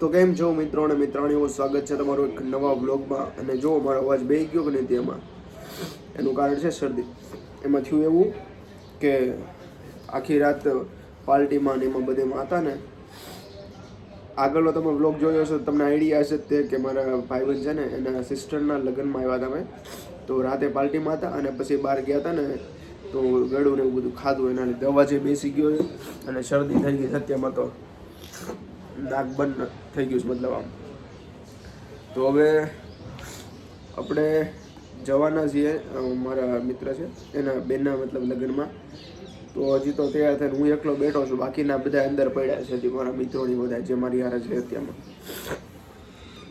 તો કેમ છો મિત્રો અને મિત્રાણીઓ, સ્વાગત છે તમારું એક નવા વ્લોગમાં. અને જો મારો અવાજ બેહી ગયો કે નહીં તેમાં એનું કારણ છે શરદી. એમાં થયું એવું કે આખી રાત પાર્ટીમાં ને એમાં બધેમાં હતા ને. આગળનો તમે વ્લોગ જોયો હશે તમને આઈડિયા હશે તે કે મારા ભાઈબંધ છે ને એના સિસ્ટરના લગ્નમાં આવ્યા હતા. તો રાતે પાર્ટીમાં હતા અને પછી બહાર ગયા હતા ને તો ગળું ને એવું બધું ખાધું, એના લીધે અવાજ બેસી ગયો છે અને શરદી થઈ ગઈ. સત્યમાં તો નાક બંધ થઈ ગયું છે મતલબ આમ. તો હવે આપણે જવાના છીએ મારા મિત્ર છે એના બેનના મતલબ લગ્નમાં. તો હજી તો તૈયાર થઈને હું એકલો બેઠો છું, બાકીના બધા અંદર પડ્યા છે હજી મારા મિત્રોની બધા જે મારી યાર છે અત્યારમાં.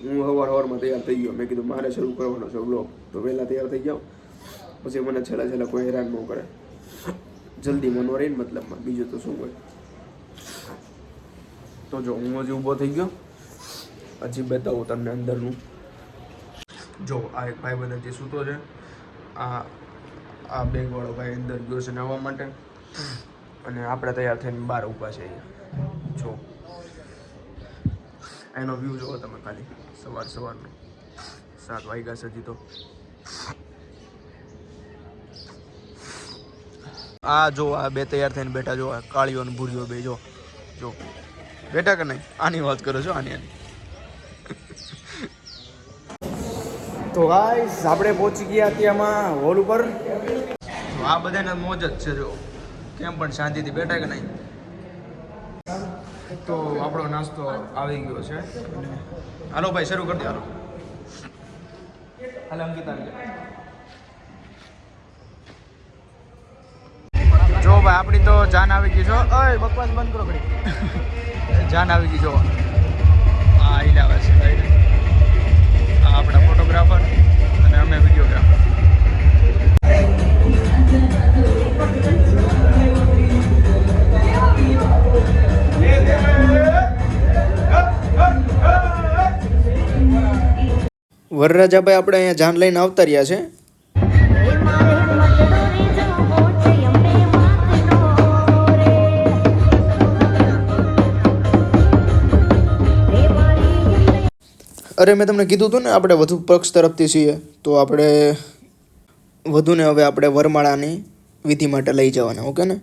હું સવારમાં તૈયાર થઈ ગયો, મેં કીધું મારે શરૂ કરવાનો છે વ્લોગ, તો વહેલા તૈયાર થઈ જાઓ પછી મને છેલ્લા કોઈ હેરાન ન કરે, જલ્દી મનો રહીને મતલબમાં, બીજું તો શું હોય. તો જો હું હજી ઊભો થઈ ગયો, હજી બતાવું તમને અંદરનું. જો આ એક ભાઈ બંધ હજી સૂતો છે, આ બેગવાળો ભાઈ અંદર ગયો છે નાહવા માટે, અને આપણે તૈયાર થઈને બહાર ઊભા છે અહીંયા. જો એનો વ્યૂ જોવો તમે ખાલી, સવારનો 7 વાગ્યા છે હજી તો. આ જો આ બે તૈયાર થઈને બેઠા, જો કાળીઓ અને ભૂરીઓ બે જો બેઠા કે નહીં, આની વાત કરો છો, આની. તો ગાઈસ આપણે પહોંચી ગયા ત્યાંમાં હોલ ઉપર. તો આ બધાને મોજ જ છે, જો કેમ પણ શાંતિથી બેઠા કે નહીં. તો આપણો નાસ્તો આવી ગયો છે. હાલો ભાઈ શરૂ કરી દે. હાલો અંકિતા, જો ભાઈ આપણી તો જાન આવી ગઈ છો. ઓય બકવાસ બંધ કરો ઘડી. જાન આવી ગઈ જો. આ હિલાવે છે ભાઈ, આ આપણા ફોટોગ્રાફર અને અમે વિડીયોગ્રાફર. વરરાજાભાઈ આપણે અહીંયા જાન લઈને આવતા રહ્યા છે. અરે મેં તમને કીધું હતું ને આપણે વધુ પક્ષ તરફથી છીએ, તો આપણે વધુને હવે આપણે વરમાળાની વિધિ માટે લઈ જવાના. ઓકે ને?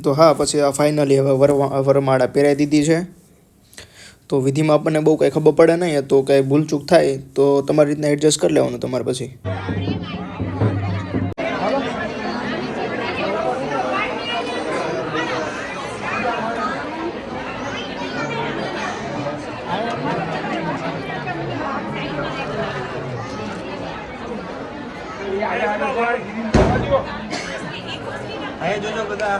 તો હા, પછી આ ફાઇનલી હવે વરમાળા પહેરાવી દીધી છે. તો વિધિમાં આપણને બહુ કંઈ ખબર પડે નહીં, તો કંઈ ભૂલચૂક થાય તો તમારી રીતના એડજસ્ટ કરી લેવાનું તમારે પછી. જોજો બધા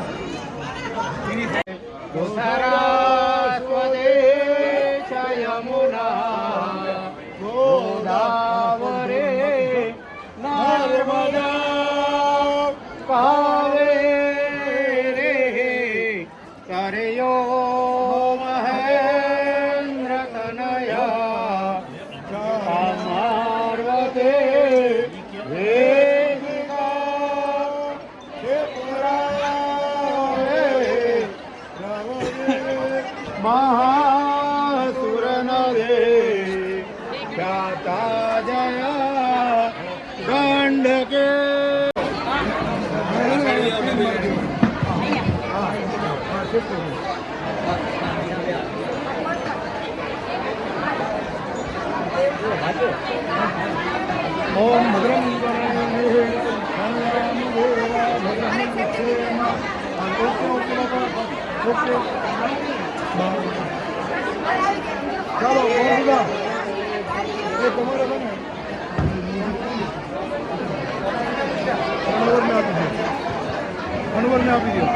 યમુના ગોદાવરે નર્મદા કાવેરી કરયો મહેન્દ્ર કનયા પાર્વતે महासुर नरे ख्याता जया गंड के. ઓમ ભદ્રમ ચાલો એ તમારે બને અનવરને આપી દો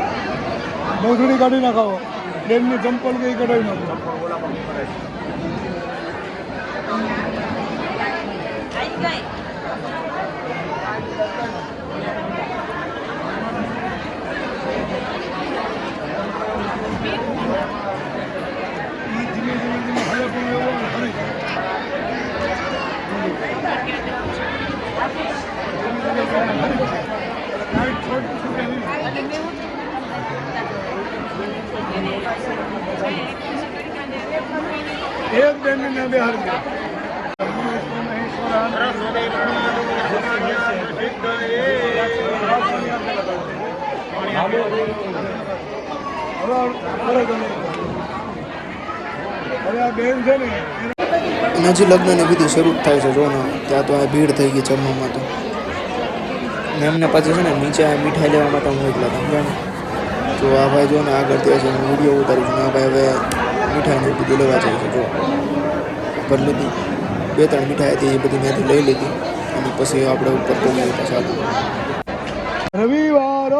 મોસડી કાઢી નાખાવો ડેમની ચંપલ કઈ કઢાવી નાખો एक दिन में बिहार गया બેન છે ને હજી લગ્નની વિધિ શરૂ જ થાય છે જો ને ત્યાં તો આ ભીડ થઈ ગઈ જમવામાં તો ને એમને પછી છે ને નીચે આ મીઠાઈ લેવા માટે મોકલા હતા જો આ ભાઈ જો ને આગળ ત્યાં છે વિડીયો ઉતારું છું આ ભાઈ હવે મીઠાઈને બધું લેવા જાય છે જો ભર લીધી 2-3 મીઠાઈ હતી એ બધી ત્યાંથી લઈ લીધી અને પછી આપણે ઉપર પહોંચી પાછા રવિવાર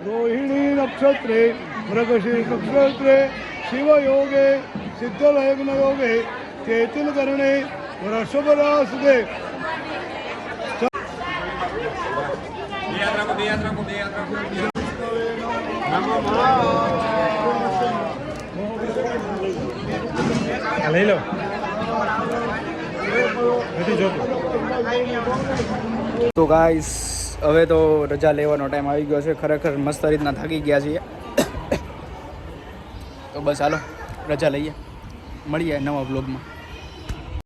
રોહિણી નક્ષત્રે મૃગશીર નક્ષત્રે શિવયોગે સિદ્ધલગ્ન યોગે ચેતન કરણે વૃષભરાસુદે લઈ લો તો ગાઈસ હવે તો રજા લેવાનો ટાઈમ આવી ગયો છે ખરેખર મસ્ત રીતના થાકી ગયા છીએ તો બસ હાલો રજા લઈએ મળીએ નવા બ્લોગમાં